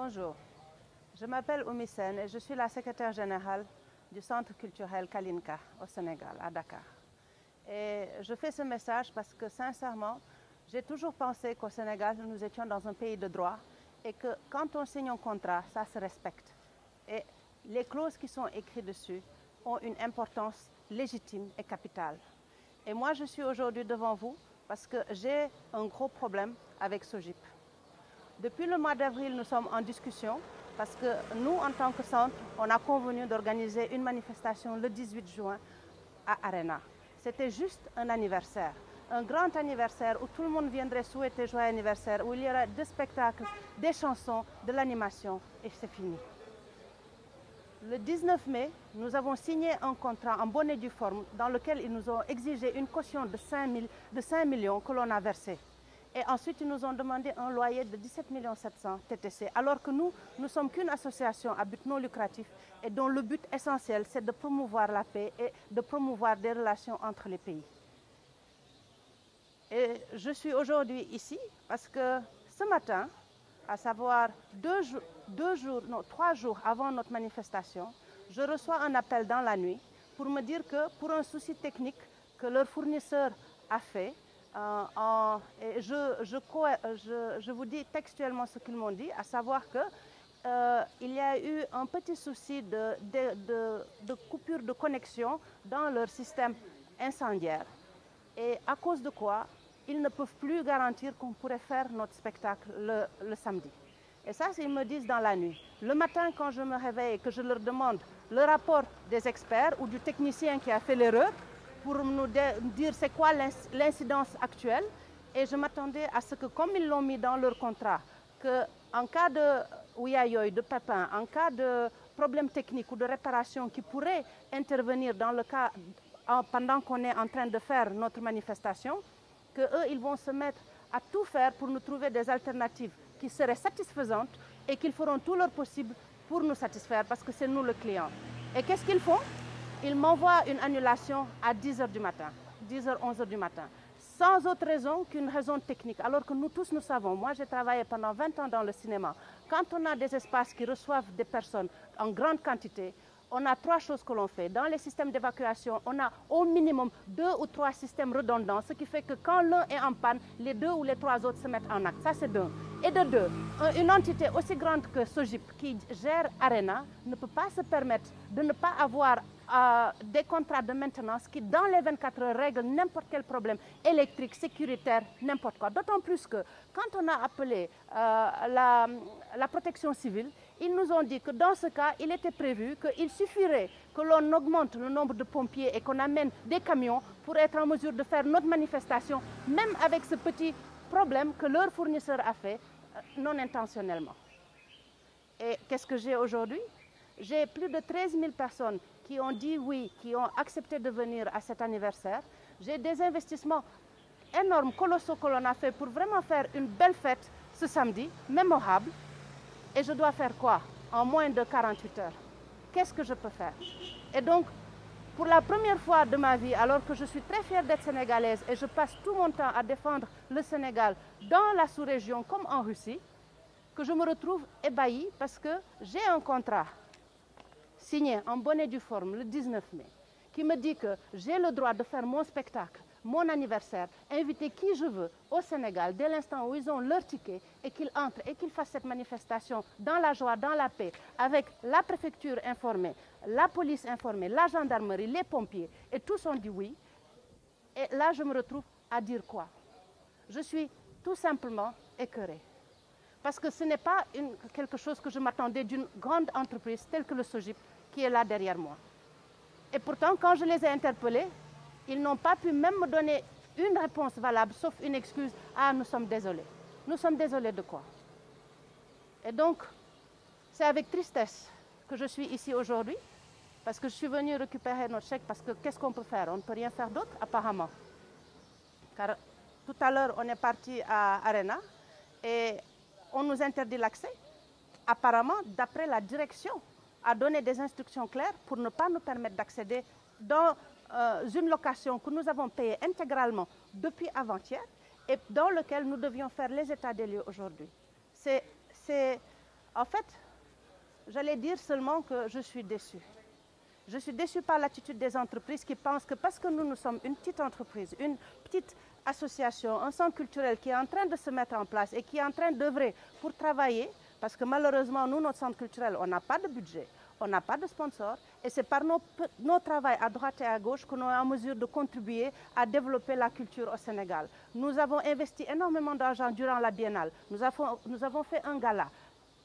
Bonjour, je m'appelle Oumi Sène et je suis la secrétaire générale du Centre culturel Kalinka au Sénégal, à Dakar. Et je fais ce message parce que sincèrement, j'ai toujours pensé qu'au Sénégal, nous étions dans un pays de droit et que quand on signe un contrat, ça se respecte. Et les clauses qui sont écrites dessus ont une importance légitime et capitale. Et moi, je suis aujourd'hui devant vous parce que j'ai un gros problème avec SOGIP. Depuis le mois d'avril, nous sommes en discussion parce que nous, en tant que centre, on a convenu d'organiser une manifestation le 18 juin à Arena. C'était juste un anniversaire, un grand anniversaire où tout le monde viendrait souhaiter joyeux anniversaire, où il y aura des spectacles, des chansons, de l'animation et c'est fini. Le 19 mai, nous avons signé un contrat en bonne et due forme dans lequel ils nous ont exigé une caution de 5 millions que l'on a versé. Et ensuite, ils nous ont demandé un loyer de 17 700 TTC, alors que nous ne sommes qu'une association à but non lucratif et dont le but essentiel, c'est de promouvoir la paix et de promouvoir des relations entre les pays. Et je suis aujourd'hui ici parce que ce matin, à savoir 3 jours avant notre manifestation, je reçois un appel dans la nuit pour me dire que pour un souci technique que leur fournisseur a fait, et je vous dis textuellement ce qu'ils m'ont dit, à savoir qu'il y a eu un petit souci de coupure de connexion dans leur système incendiaire. Et à cause de quoi, ils ne peuvent plus garantir qu'on pourrait faire notre spectacle le samedi. Et ça, ils me disent dans la nuit. Le matin, quand je me réveille et que je leur demande le rapport des experts ou du technicien qui a fait l'erreur, pour nous dire c'est quoi l'incidence actuelle. Et je m'attendais à ce que, comme ils l'ont mis dans leur contrat, qu'en cas de pépin, en cas de problème technique ou de réparation qui pourrait intervenir dans le cas pendant qu'on est en train de faire notre manifestation, qu'eux, ils vont se mettre à tout faire pour nous trouver des alternatives qui seraient satisfaisantes et qu'ils feront tout leur possible pour nous satisfaire parce que c'est nous le client. Et qu'est-ce qu'ils font? Ils m'envoient une annulation à 10h du matin, 10h, 11h du matin, sans autre raison qu'une raison technique. Alors que nous tous, nous savons, moi j'ai travaillé pendant 20 ans dans le cinéma, quand on a des espaces qui reçoivent des personnes en grande quantité, on a 3 choses que l'on fait. Dans les systèmes d'évacuation, on a au minimum 2 ou 3 systèmes redondants, ce qui fait que quand l'un est en panne, les 2 ou les 3 autres se mettent en acte. Ça, c'est d'un. Et de 2, une entité aussi grande que SOGIP qui gère Arena ne peut pas se permettre de ne pas avoir des contrats de maintenance qui, dans les 24 heures, règlent n'importe quel problème électrique, sécuritaire, n'importe quoi. D'autant plus que quand on a appelé la protection civile, ils nous ont dit que dans ce cas, il était prévu qu'il suffirait que l'on augmente le nombre de pompiers et qu'on amène des camions pour être en mesure de faire notre manifestation, même avec ce petit problème que leur fournisseur a fait non intentionnellement. Et qu'est-ce que j'ai aujourd'hui? J'ai plus de 13 000 personnes qui ont dit oui, qui ont accepté de venir à cet anniversaire. J'ai des investissements énormes, colossaux que l'on a fait pour vraiment faire une belle fête ce samedi, mémorable. Et je dois faire quoi en moins de 48 heures? Qu'est-ce que je peux faire? Et donc, pour la première fois de ma vie, alors que je suis très fière d'être sénégalaise et je passe tout mon temps à défendre le Sénégal dans la sous-région comme en Russie, que je me retrouve ébahie parce que j'ai un contrat signé en bonne et due forme le 19 mai qui me dit que j'ai le droit de faire mon spectacle, mon anniversaire, inviter qui je veux au Sénégal dès l'instant où ils ont leur ticket et qu'ils entrent et qu'ils fassent cette manifestation dans la joie, dans la paix, avec la préfecture informée, la police informée, la gendarmerie, les pompiers, et tous ont dit oui. Et là, je me retrouve à dire quoi? Je suis tout simplement écœurée. Parce que ce n'est pas quelque chose que je m'attendais d'une grande entreprise telle que le SOGIP qui est là derrière moi. Et pourtant, quand je les ai interpellés, ils n'ont pas pu même me donner une réponse valable, sauf une excuse. Ah, nous sommes désolés. Nous sommes désolés de quoi? Et donc, c'est avec tristesse que je suis ici aujourd'hui, parce que je suis venue récupérer notre chèque, parce que qu'est-ce qu'on peut faire? On ne peut rien faire d'autre, apparemment. Car tout à l'heure, on est parti à Arena et on nous interdit l'accès. Apparemment, d'après la direction, a donné des instructions claires pour ne pas nous permettre d'accéder dans une location que nous avons payée intégralement depuis avant-hier et dans laquelle nous devions faire les états des lieux aujourd'hui. C'est En fait, j'allais dire seulement que je suis déçue. Je suis déçue par l'attitude des entreprises qui pensent que parce que nous sommes une petite entreprise, une petite association, un centre culturel qui est en train de se mettre en place et qui est en train d'œuvrer pour travailler, parce que malheureusement, nous, notre centre culturel, on n'a pas de budget, on n'a pas de sponsor, et c'est par nos travaux à droite et à gauche que nous sommes en mesure de contribuer à développer la culture au Sénégal. Nous avons investi énormément d'argent durant la biennale. Nous avons fait un gala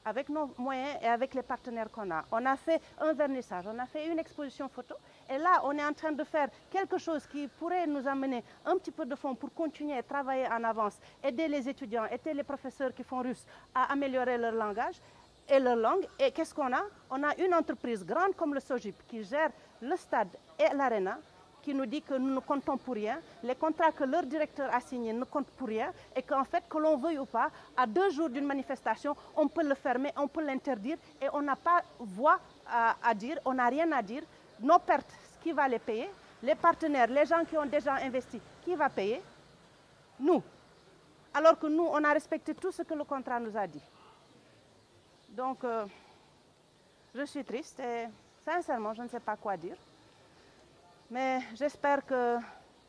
avec nos moyens et avec les partenaires qu'on a. On a fait un vernissage, on a fait une exposition photo. Et là, on est en train de faire quelque chose qui pourrait nous amener un petit peu de fonds pour continuer à travailler en avance, aider les étudiants, aider les professeurs qui font russe à améliorer leur langage et leur langue. Et qu'est-ce qu'on a? On a une entreprise grande comme le SOGIP qui gère le stade et l'aréna, qui nous dit que nous ne comptons pour rien, les contrats que leur directeur a signés ne comptent pour rien, et qu'en fait, que l'on veuille ou pas, à 2 jours d'une manifestation, on peut le fermer, on peut l'interdire, et on n'a pas voix à dire, on n'a rien à dire. Nos pertes, qui va les payer? Les partenaires, les gens qui ont déjà investi, qui va payer? Nous. Alors que nous, on a respecté tout ce que le contrat nous a dit. Donc, je suis triste et sincèrement, je ne sais pas quoi dire. Mais j'espère que,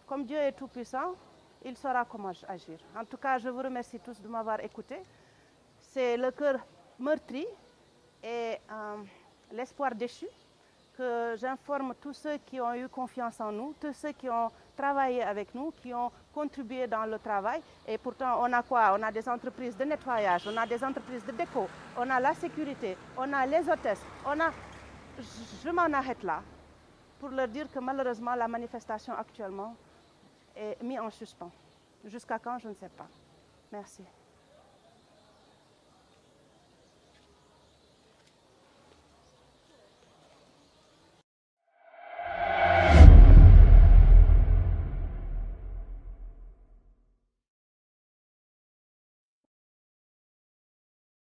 comme Dieu est tout-puissant, il saura comment agir. En tout cas, je vous remercie tous de m'avoir écouté. C'est le cœur meurtri et l'espoir déchu que j'informe tous ceux qui ont eu confiance en nous, tous ceux qui ont travaillé avec nous, qui ont contribué dans le travail. Et pourtant, on a quoi? On a des entreprises de nettoyage, on a des entreprises de déco, on a la sécurité, on a les hôtesses, on a... Je m'en arrête là, pour leur dire que malheureusement, la manifestation actuellement est mise en suspens. Jusqu'à quand, je ne sais pas. Merci.